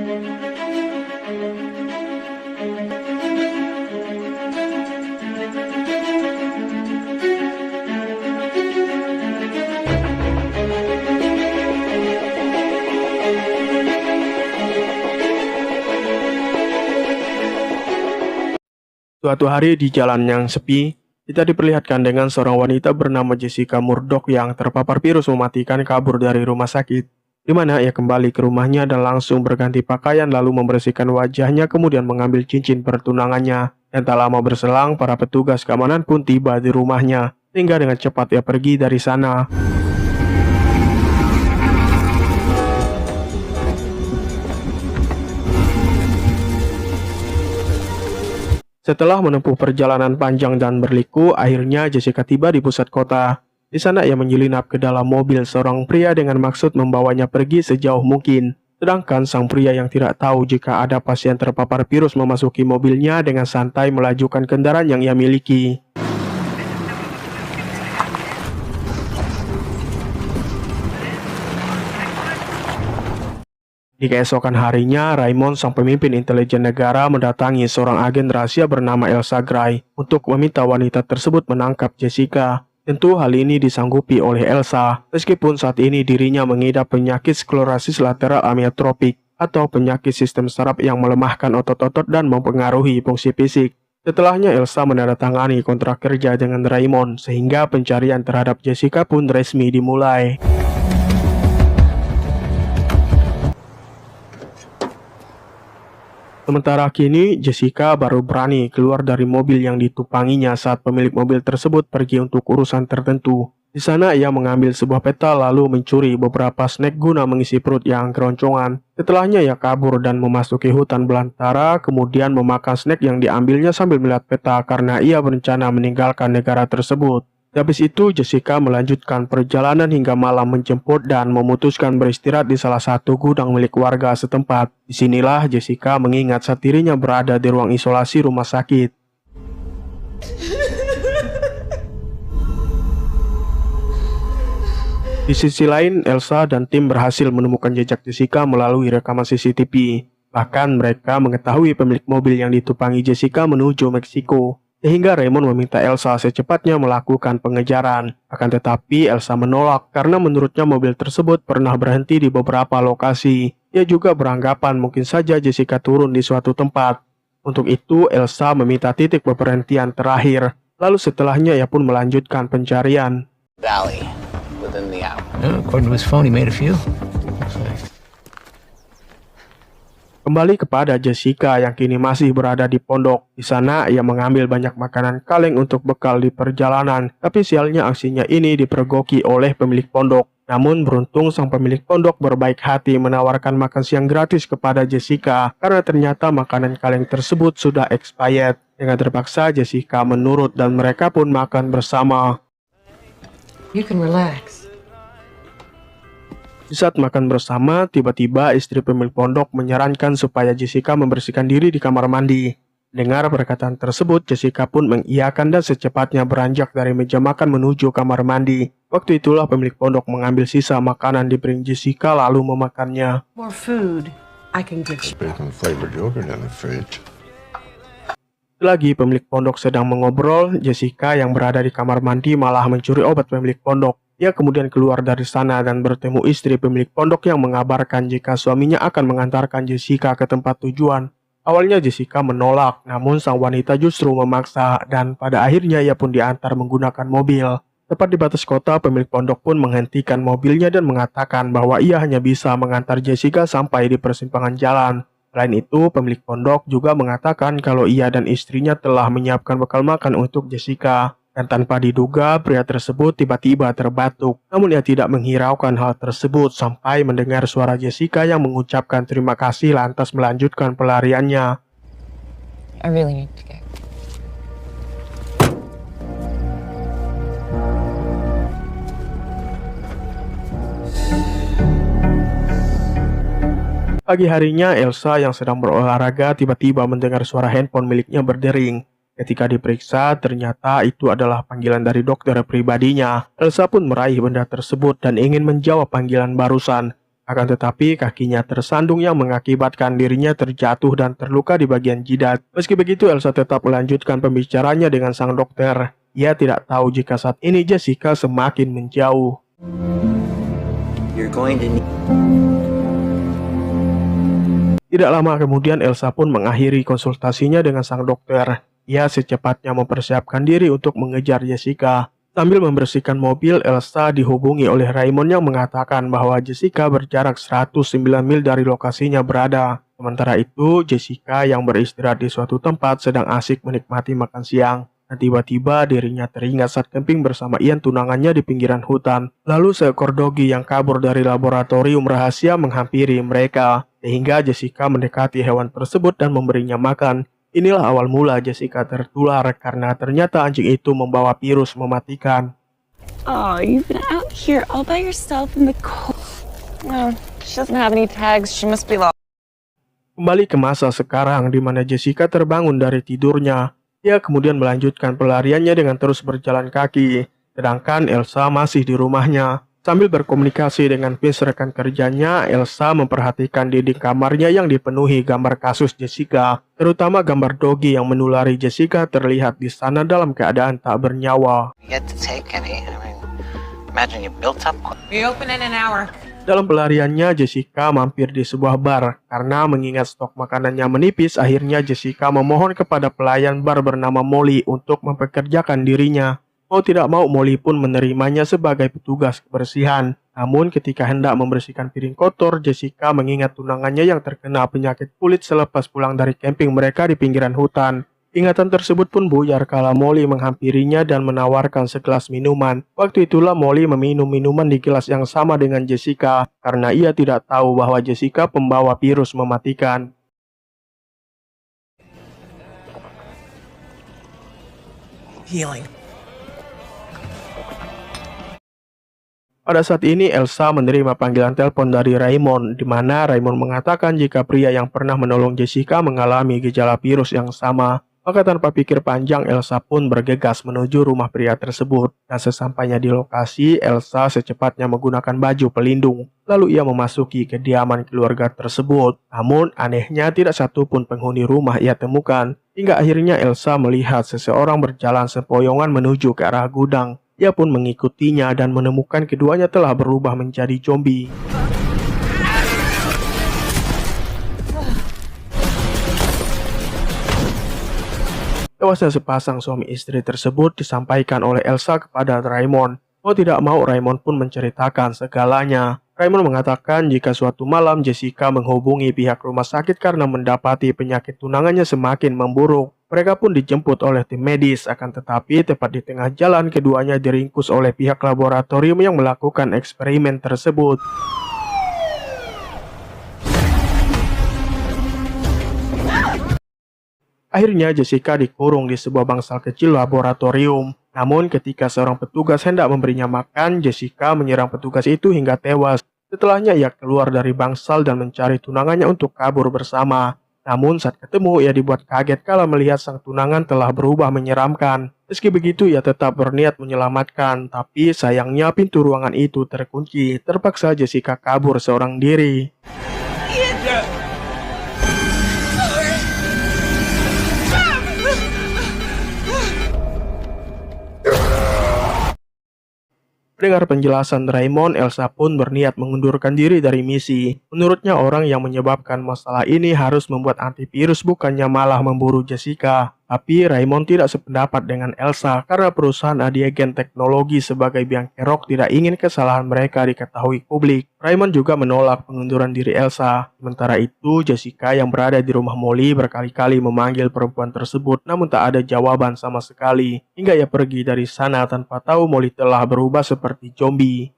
Suatu hari di jalan yang sepi, kita diperlihatkan dengan seorang wanita bernama Jessica Murdoch yang terpapar virus mematikan kabur dari rumah sakit, di mana ia kembali ke rumahnya dan langsung berganti pakaian lalu membersihkan wajahnya kemudian mengambil cincin pertunangannya. Dan tak lama berselang, para petugas keamanan pun tiba di rumahnya, sehingga dengan cepat ia pergi dari sana. Setelah menempuh perjalanan panjang dan berliku, akhirnya Jessica tiba di pusat kota. Di sana ia menyelinap ke dalam mobil seorang pria dengan maksud membawanya pergi sejauh mungkin. Sedangkan sang pria yang tidak tahu jika ada pasien terpapar virus memasuki mobilnya dengan santai melajukan kendaraan yang ia miliki. Di keesokan harinya, Raymond, sang pemimpin intelijen negara, mendatangi seorang agen rahasia bernama Elsa Gray untuk meminta wanita tersebut menangkap Jessica. Tentu hal ini disanggupi oleh Elsa, meskipun saat ini dirinya mengidap penyakit sklerosis lateral amiotropik atau penyakit sistem saraf yang melemahkan otot-otot dan mempengaruhi fungsi fisik. Setelahnya Elsa menandatangani kontrak kerja dengan Raymond, sehingga pencarian terhadap Jessica pun resmi dimulai. Sementara kini, Jessica baru berani keluar dari mobil yang ditumpanginya saat pemilik mobil tersebut pergi untuk urusan tertentu. Di sana ia mengambil sebuah peta lalu mencuri beberapa snack guna mengisi perut yang keroncongan. Setelahnya ia kabur dan memasuki hutan belantara, kemudian memakan snack yang diambilnya sambil melihat peta karena ia berencana meninggalkan negara tersebut. Habis itu, Jessica melanjutkan perjalanan hingga malam menjemput dan memutuskan beristirahat di salah satu gudang milik warga setempat. Disinilah Jessica mengingat saat dirinya berada di ruang isolasi rumah sakit. Di sisi lain, Elsa dan tim berhasil menemukan jejak Jessica melalui rekaman CCTV. Bahkan mereka mengetahui pemilik mobil yang ditumpangi Jessica menuju Meksiko. Sehingga Raymond meminta Elsa secepatnya melakukan pengejaran. Akan tetapi Elsa menolak karena menurutnya mobil tersebut pernah berhenti di beberapa lokasi. Ia juga beranggapan mungkin saja Jessica turun di suatu tempat. Untuk itu Elsa meminta titik berperhentian terakhir. Lalu setelahnya ia pun melanjutkan pencarian. Valley within the hour. According to his phone, he made a few. Kembali kepada Jessica yang kini masih berada di pondok. Di sana ia mengambil banyak makanan kaleng untuk bekal di perjalanan. Tapi sialnya aksinya ini dipergoki oleh pemilik pondok. Namun beruntung sang pemilik pondok berbaik hati menawarkan makan siang gratis kepada Jessica karena ternyata makanan kaleng tersebut sudah expired. Dengan terpaksa Jessica menurut dan mereka pun makan bersama. You can relax. Di saat makan bersama, tiba-tiba istri pemilik pondok menyarankan supaya Jessica membersihkan diri di kamar mandi. Dengar perkataan tersebut, Jessica pun mengiyakan dan secepatnya beranjak dari meja makan menuju kamar mandi. Waktu itulah pemilik pondok mengambil sisa makanan di piring Jessica lalu memakannya. More food. I can give you. Bacon flavored yogurt in the fridge. Lagi pemilik pondok sedang mengobrol, Jessica yang berada di kamar mandi malah mencuri obat pemilik pondok. Ia kemudian keluar dari sana dan bertemu istri pemilik pondok yang mengabarkan jika suaminya akan mengantarkan Jessica ke tempat tujuan. Awalnya Jessica menolak, namun sang wanita justru memaksa dan pada akhirnya ia pun diantar menggunakan mobil. Tepat di batas kota, pemilik pondok pun menghentikan mobilnya dan mengatakan bahwa ia hanya bisa mengantar Jessica sampai di persimpangan jalan. Selain itu, pemilik pondok juga mengatakan kalau ia dan istrinya telah menyiapkan bekal makan untuk Jessica. Dan tanpa diduga, pria tersebut tiba-tiba terbatuk. Namun ia tidak menghiraukan hal tersebut sampai mendengar suara Jessica yang mengucapkan terima kasih lantas melanjutkan pelariannya. I really need to go. Pagi harinya, Elsa yang sedang berolahraga tiba-tiba mendengar suara handphone miliknya berdering. Ketika diperiksa, ternyata itu adalah panggilan dari dokter pribadinya. Elsa pun meraih benda tersebut dan ingin menjawab panggilan barusan. Akan tetapi kakinya tersandung yang mengakibatkan dirinya terjatuh dan terluka di bagian jidat. Meski begitu, Elsa tetap melanjutkan pembicaranya dengan sang dokter. Ia tidak tahu jika saat ini Jessica semakin menjauh. Tidak lama kemudian Elsa pun mengakhiri konsultasinya dengan sang dokter. Ia secepatnya mempersiapkan diri untuk mengejar Jessica. Sambil membersihkan mobil, Elsa dihubungi oleh Raymond yang mengatakan bahwa Jessica berjarak 109 mil dari lokasinya berada. Sementara itu, Jessica yang beristirahat di suatu tempat sedang asik menikmati makan siang. Dan tiba-tiba dirinya teringat saat camping bersama Ian tunangannya di pinggiran hutan. Lalu seekor dogi yang kabur dari laboratorium rahasia menghampiri mereka. Sehingga Jessica mendekati hewan tersebut dan memberinya makan. Inilah awal mula Jessica tertular karena ternyata anjing itu membawa virus mematikan. Oh, you've been out here all by yourself in the cold. No, she doesn't have any tags. She must be lost. Kembali ke masa sekarang di mana Jessica terbangun dari tidurnya. Ia kemudian melanjutkan pelariannya dengan terus berjalan kaki. Sedangkan Elsa masih di rumahnya. Sambil berkomunikasi dengan Vince rekan kerjanya, Elsa memperhatikan dinding kamarnya yang dipenuhi gambar kasus Jessica. Terutama gambar dogi yang menulari Jessica terlihat di sana dalam keadaan tak bernyawa. Yet to take any. I mean, imagine you built up. We open in an hour. Dalam pelariannya, Jessica mampir di sebuah bar. Karena mengingat stok makanannya menipis, akhirnya Jessica memohon kepada pelayan bar bernama Molly untuk mempekerjakan dirinya. Mau tidak mau, Molly pun menerimanya sebagai petugas kebersihan. Namun ketika hendak membersihkan piring kotor, Jessica mengingat tunangannya yang terkena penyakit kulit selepas pulang dari camping mereka di pinggiran hutan. Ingatan tersebut pun buyar kala Molly menghampirinya dan menawarkan segelas minuman. Waktu itulah Molly meminum minuman di gelas yang sama dengan Jessica, karena ia tidak tahu bahwa Jessica pembawa virus mematikan. Healing. Pada saat ini Elsa menerima panggilan telepon dari Raymond, di mana Raymond mengatakan jika pria yang pernah menolong Jessica mengalami gejala virus yang sama. Maka tanpa pikir panjang, Elsa pun bergegas menuju rumah pria tersebut. Dan sesampainya di lokasi, Elsa secepatnya menggunakan baju pelindung. Lalu ia memasuki kediaman keluarga tersebut. Namun anehnya tidak satupun penghuni rumah ia temukan. Hingga akhirnya Elsa melihat seseorang berjalan sempoyongan menuju ke arah gudang. Ia pun mengikutinya dan menemukan keduanya telah berubah menjadi zombie. Tewasnya sepasang suami istri tersebut disampaikan oleh Elsa kepada Raymond. Mau tidak mau, Raymond pun menceritakan segalanya. Raymond mengatakan jika suatu malam Jessica menghubungi pihak rumah sakit karena mendapati penyakit tunangannya semakin memburuk. Mereka pun dijemput oleh tim medis, akan tetapi tepat di tengah jalan keduanya diringkus oleh pihak laboratorium yang melakukan eksperimen tersebut. Akhirnya Jessica dikurung di sebuah bangsal kecil laboratorium. Namun ketika seorang petugas hendak memberinya makan, Jessica menyerang petugas itu hingga tewas. Setelahnya ia keluar dari bangsal dan mencari tunangannya untuk kabur bersama. Namun saat ketemu ia dibuat kaget kala melihat sang tunangan telah berubah menyeramkan. Meski begitu ia tetap berniat menyelamatkan, tapi sayangnya pintu ruangan itu terkunci. Terpaksa Jessica kabur seorang diri. Mendengar penjelasan Raymond, Elsa pun berniat mengundurkan diri dari misi. Menurutnya orang yang menyebabkan masalah ini harus membuat antivirus, bukannya malah memburu Jessica. Tapi Raymond tidak sependapat dengan Elsa karena perusahaan Adiagen Teknologi sebagai biang kerok tidak ingin kesalahan mereka diketahui publik. Raymond juga menolak pengunduran diri Elsa. Sementara itu, Jessica yang berada di rumah Molly berkali-kali memanggil perempuan tersebut namun tak ada jawaban sama sekali. Hingga ia pergi dari sana tanpa tahu Molly telah berubah seperti zombie.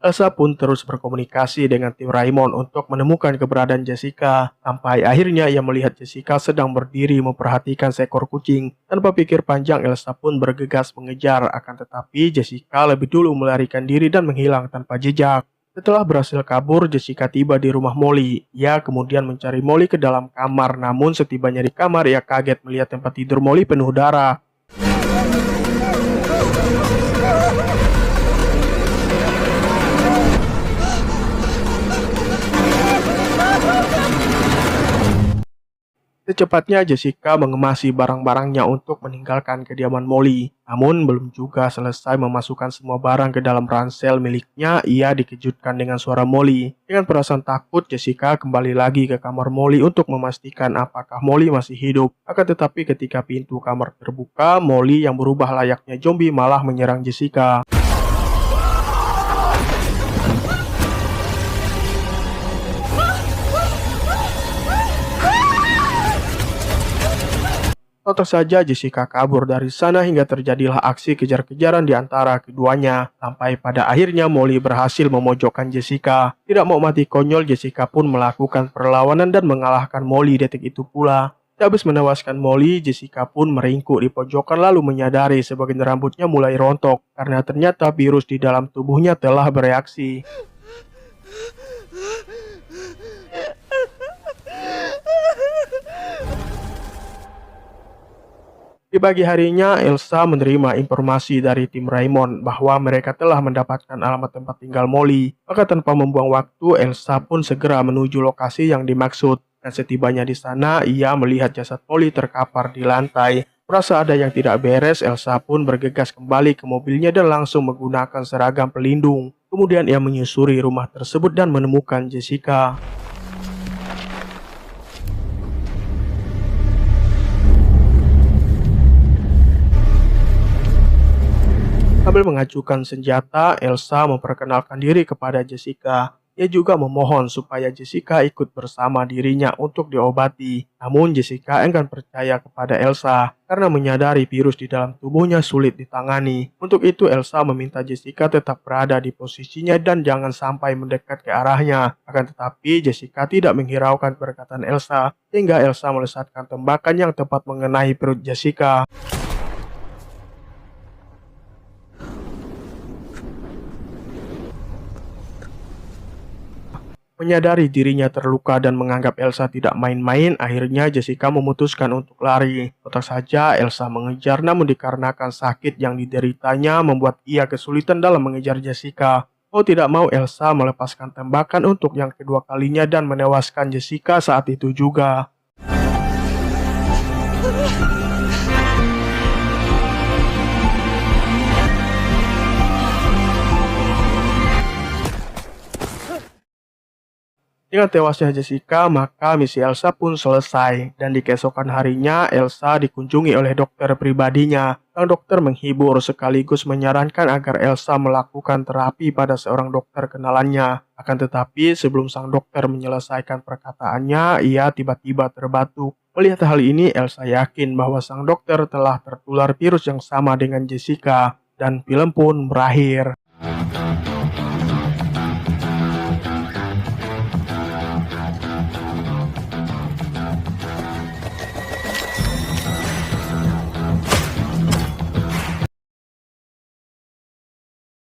Elsa pun terus berkomunikasi dengan tim Raymond untuk menemukan keberadaan Jessica. Sampai akhirnya ia melihat Jessica sedang berdiri memperhatikan seekor kucing. Tanpa pikir panjang, Elsa pun bergegas mengejar. Akan tetapi Jessica lebih dulu melarikan diri dan menghilang tanpa jejak. Setelah berhasil kabur, Jessica tiba di rumah Molly. Ia kemudian mencari Molly ke dalam kamar. Namun setibanya di kamar, ia kaget melihat tempat tidur Molly penuh darah. Secepatnya Jessica mengemasi barang-barangnya untuk meninggalkan kediaman Molly. Namun belum juga selesai memasukkan semua barang ke dalam ransel miliknya, ia dikejutkan dengan suara Molly. Dengan perasaan takut, Jessica kembali lagi ke kamar Molly untuk memastikan apakah Molly masih hidup. Akan tetapi ketika pintu kamar terbuka, Molly yang berubah layaknya zombie malah menyerang Jessica. Sontak saja Jessica kabur dari sana hingga terjadilah aksi kejar-kejaran di antara keduanya. Sampai pada akhirnya Molly berhasil memojokkan Jessica. Tidak mau mati konyol, Jessica pun melakukan perlawanan dan mengalahkan Molly detik itu pula. Habis menewaskan Molly, Jessica pun meringkuk di pojokan lalu menyadari sebagian rambutnya mulai rontok karena ternyata virus di dalam tubuhnya telah bereaksi. Di pagi harinya, Elsa menerima informasi dari tim Raymond bahwa mereka telah mendapatkan alamat tempat tinggal Molly. Maka tanpa membuang waktu, Elsa pun segera menuju lokasi yang dimaksud. Dan setibanya di sana, ia melihat jasad Molly terkapar di lantai. Merasa ada yang tidak beres, Elsa pun bergegas kembali ke mobilnya dan langsung menggunakan seragam pelindung. Kemudian ia menyusuri rumah tersebut dan menemukan Jessica. Sambil mengacukan senjata, Elsa memperkenalkan diri kepada Jessica. Ia juga memohon supaya Jessica ikut bersama dirinya untuk diobati. Namun Jessica enggan percaya kepada Elsa karena menyadari virus di dalam tubuhnya sulit ditangani. Untuk itu Elsa meminta Jessica tetap berada di posisinya dan jangan sampai mendekat ke arahnya. Akan tetapi Jessica tidak menghiraukan perkataan Elsa hingga Elsa melesatkan tembakan yang tepat mengenai perut Jessica. Menyadari dirinya terluka dan menganggap Elsa tidak main-main, akhirnya Jessica memutuskan untuk lari. Tetap saja Elsa mengejar, namun dikarenakan sakit yang dideritanya membuat ia kesulitan dalam mengejar Jessica. Mau tidak mau Elsa melepaskan tembakan untuk yang kedua kalinya dan menewaskan Jessica saat itu juga. Dengan tewasnya Jessica, maka misi Elsa pun selesai. Dan di keesokan harinya, Elsa dikunjungi oleh dokter pribadinya. Sang dokter menghibur sekaligus menyarankan agar Elsa melakukan terapi pada seorang dokter kenalannya. Akan tetapi, sebelum sang dokter menyelesaikan perkataannya, ia tiba-tiba terbatuk. Melihat hal ini, Elsa yakin bahwa sang dokter telah tertular virus yang sama dengan Jessica. Dan film pun berakhir.